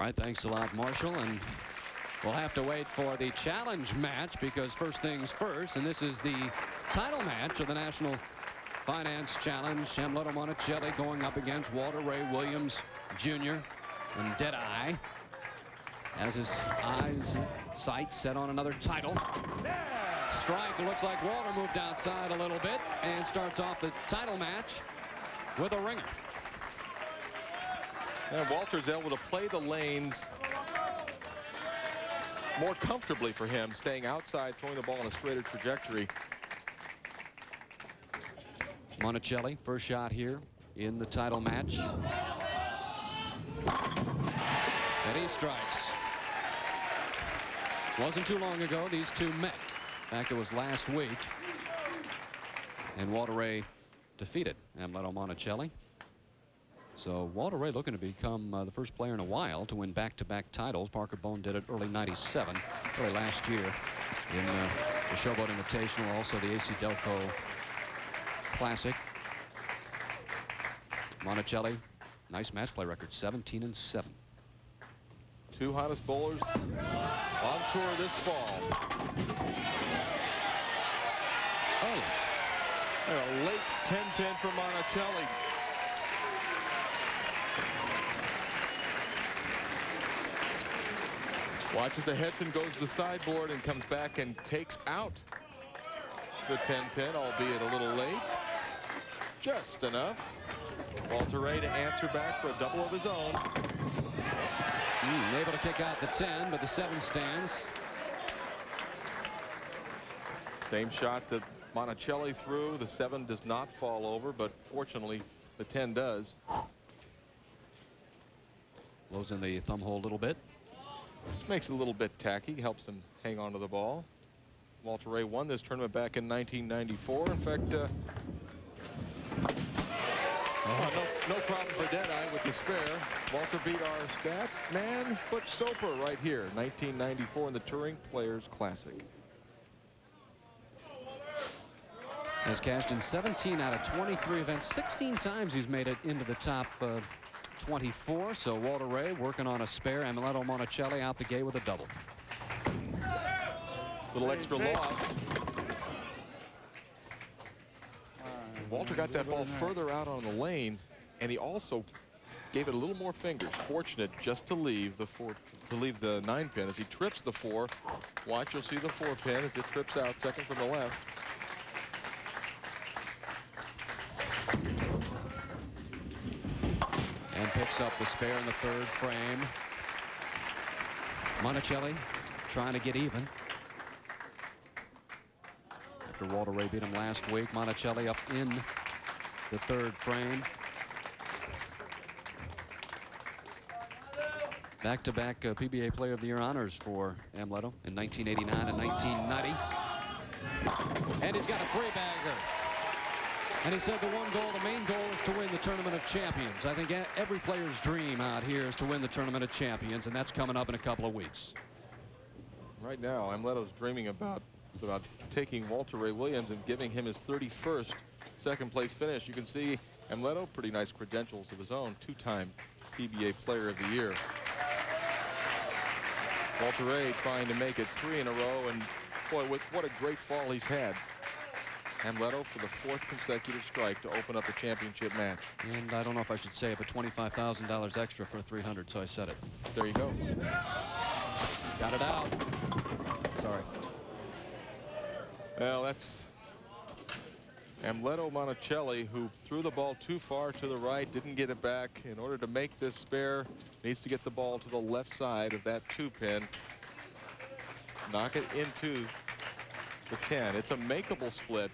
right, thanks a lot, Marshall. And we'll have to wait for the challenge match because first things first, and this is the title match of the National Finance Challenge. Amleto Monacelli going up against Walter Ray Williams Jr. and Deadeye. Has his sights set on another title. Strike. It looks like Walter moved outside a little bit and starts off the title match with a ringer. And Walter's able to play the lanes more comfortably for him, staying outside, throwing the ball in a straighter trajectory. Monacelli, first shot here in the title match. And he strikes. Wasn't too long ago these two met. In fact, it was last week. And Walter Ray defeated Amleto Monacelli. So Walter Ray looking to become the first player in a while to win back-to-back titles. Parker Bone did it early '97, early last year in the Showboat Invitational, also the AC Delco Classic. Monacelli, nice match play record, 17-7. Two hottest bowlers on tour this fall. Oh, and a late 10-pin for Monacelli. Watch as the headpin goes to the sideboard and comes back and takes out the 10-pin, albeit a little late. Just enough. Walter Ray to answer back for a double of his own. Able to kick out the 10, but the 7 stands. Same shot that Monacelli threw. The 7 does not fall over, but fortunately the 10 does. Blows in the thumb hole a little bit. Just makes it a little bit tacky, helps him hang on to the ball. Walter Ray won this tournament back in 1994. In fact, no problem for Deadeye with the spare. Walter beat our stat man, Butch Soper, right here, 1994 in the Touring Players Classic. Has cashed in 17 out of 23 events. 16 times he's made it into the top 24. So Walter Ray working on a spare. Amleto Monacelli out the gate with a double. Little extra loft. Walter got that ball further out on the lane, and he also gave it a little more fingers. Fortunate just to leave the 9-pin as he trips the 4. Watch, you'll see the 4-pin as it trips out, second from the left. And picks up the spare in the 3rd frame. Monacelli trying to get even. After Walter Ray beat him last week, Monacelli up in the 3rd frame. Back-to-back PBA Player of the Year honors for Amleto in 1989 and 1990. And he's got a 3-bagger. And he said the main goal is to win the Tournament of Champions. I think every player's dream out here is to win the Tournament of Champions, and that's coming up in a couple of weeks. Right now, Amleto's dreaming about taking Walter Ray Williams and giving him his 31st second-place finish. You can see Amleto, pretty nice credentials of his own, 2-time PBA Player of the Year. Walter Ray trying to make it 3 in a row, and boy, what a great fall he's had. Amleto for the 4th consecutive strike to open up the championship match. And I don't know if I should say it, but $25,000 extra for 300, so I said it. There you go. Got it out. Sorry. Well, that's Amleto Monacelli, who threw the ball too far to the right, didn't get it back. In order to make this spare, needs to get the ball to the left side of that 2-pin. Knock it into the 10. It's a makeable split.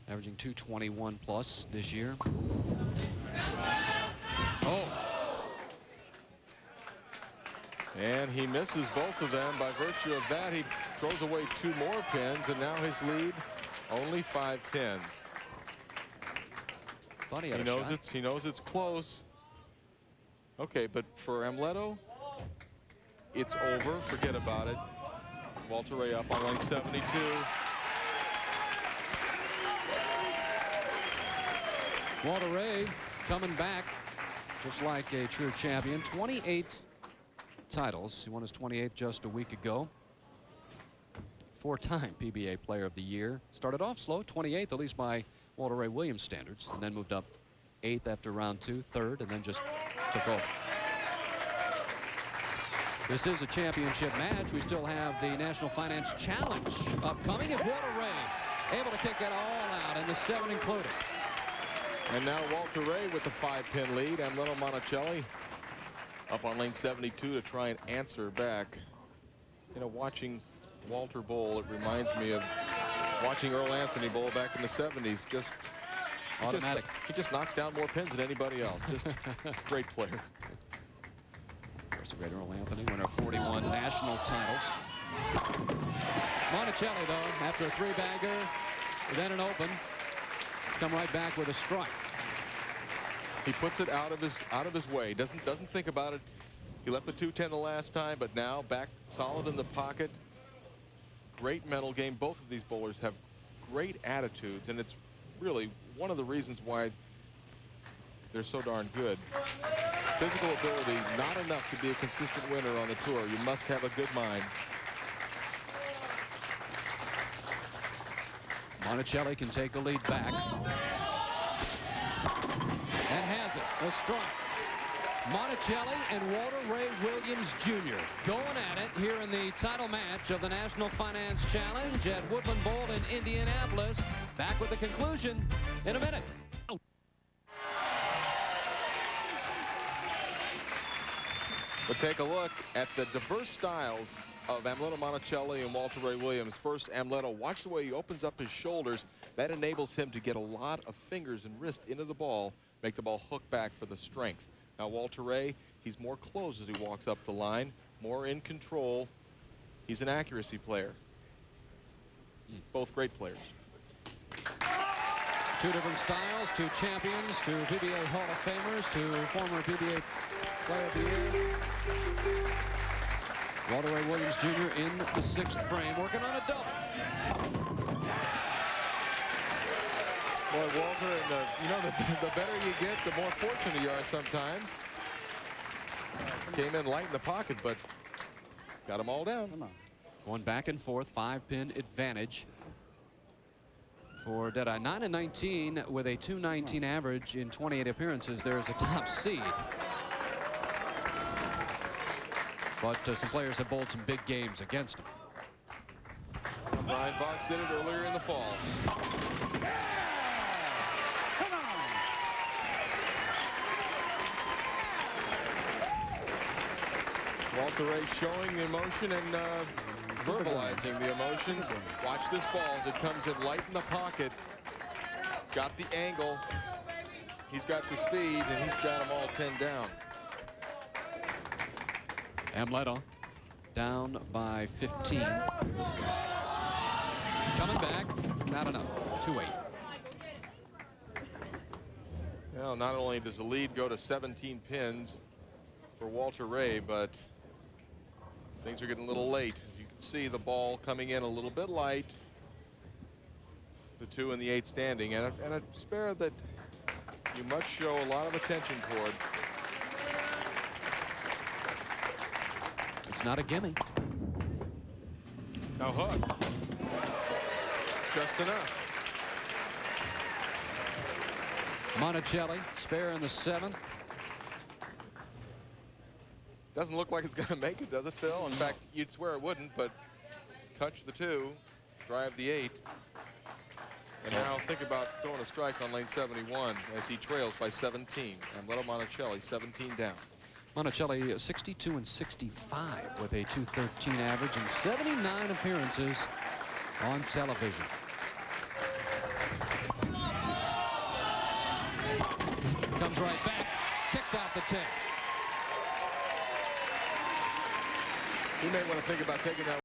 Averaging 221 plus this year. Oh. And he misses both of them. By virtue of that, he throws away 2 more pins, and now his lead only 5 pins. Thought he knows it's close. Okay, but for Amleto, it's over. Forget about it. Walter Ray up on lane 72. Walter Ray coming back just like a true champion. 28 titles. He won his 28th just a week ago. 4-time PBA Player of the Year. Started off slow, 28th, at least by Walter Ray Williams standards, and then moved up 8th after round 2, 3rd, and then just took over. This is a championship match. We still have the National Finance Challenge upcoming as Walter Ray able to kick it all out, and the 7 included. And now Walter Ray with the 5-pin lead. Amleto Monacelli up on lane 72 to try and answer back. You know, watching Walter bowl, it reminds me of watching Earl Anthony bowl back in the 70s. Just automatic. He just knocks down more pins than anybody else. Just great player. Of course, the great Earl Anthony, winner of 41 national titles. Monacelli, though, after a 3-bagger, then an open, come right back with a strike. He puts it out of his way. Doesn't think about it. He left the 210 the last time, but now back solid in the pocket. Great mental game. Both of these bowlers have great attitudes, and it's really one of the reasons why they're so darn good. Physical ability, not enough to be a consistent winner on the tour. You must have a good mind. Monacelli can take the lead back. And has it. A strike. Monacelli and Walter Ray Williams Jr. going at it here in the title match of the National Finance Challenge at Woodland Bowl in Indianapolis. Back with the conclusion in a minute. But take a look at the diverse styles of Amleto Monacelli and Walter Ray Williams. First, Amleto, watch the way he opens up his shoulders. That enables him to get a lot of fingers and wrist into the ball, make the ball hook back for the strength. Now, Walter Ray, he's more closed as he walks up the line, more in control. He's an accuracy player. Both great players. Two different styles, two champions, two PBA Hall of Famers, two former PBA Player of the Year. Walter Ray Williams Jr. in the 6th frame, working on a double. Boy, Walter, and the better you get, the more fortunate you are sometimes. Came in light in the pocket, but got them all down. Going back and forth, 5-pin advantage for Deadeye. 9-19 with a 219 average in 28 appearances. There's a top seed. But some players have bowled some big games against him. Brian Voss did it earlier in the fall. Walter Ray showing the emotion and verbalizing the emotion. Watch this ball as it comes in light in the pocket. He's got the angle. He's got the speed, and he's got them all 10 down. Amleto down by 15. Coming back, not enough. 2-8. Well, not only does the lead go to 17 pins for Walter Ray, but things are getting a little late. As you can see, the ball coming in a little bit light. The 2 and the 8 standing, and a spare that you must show a lot of attention toward. It's not a gimme. Now hook. Just enough. Monacelli, spare in the 7th. Doesn't look like it's going to make it, does it, Phil? In fact, you'd swear it wouldn't, but touch the 2, drive the 8. And now think about throwing a strike on lane 71 as he trails by 17. Amleto Monacelli, 17 down. Monacelli 62 and 65 with a 213 average and 79 appearances on television. Comes right back, kicks out the 10. You may want to think about taking that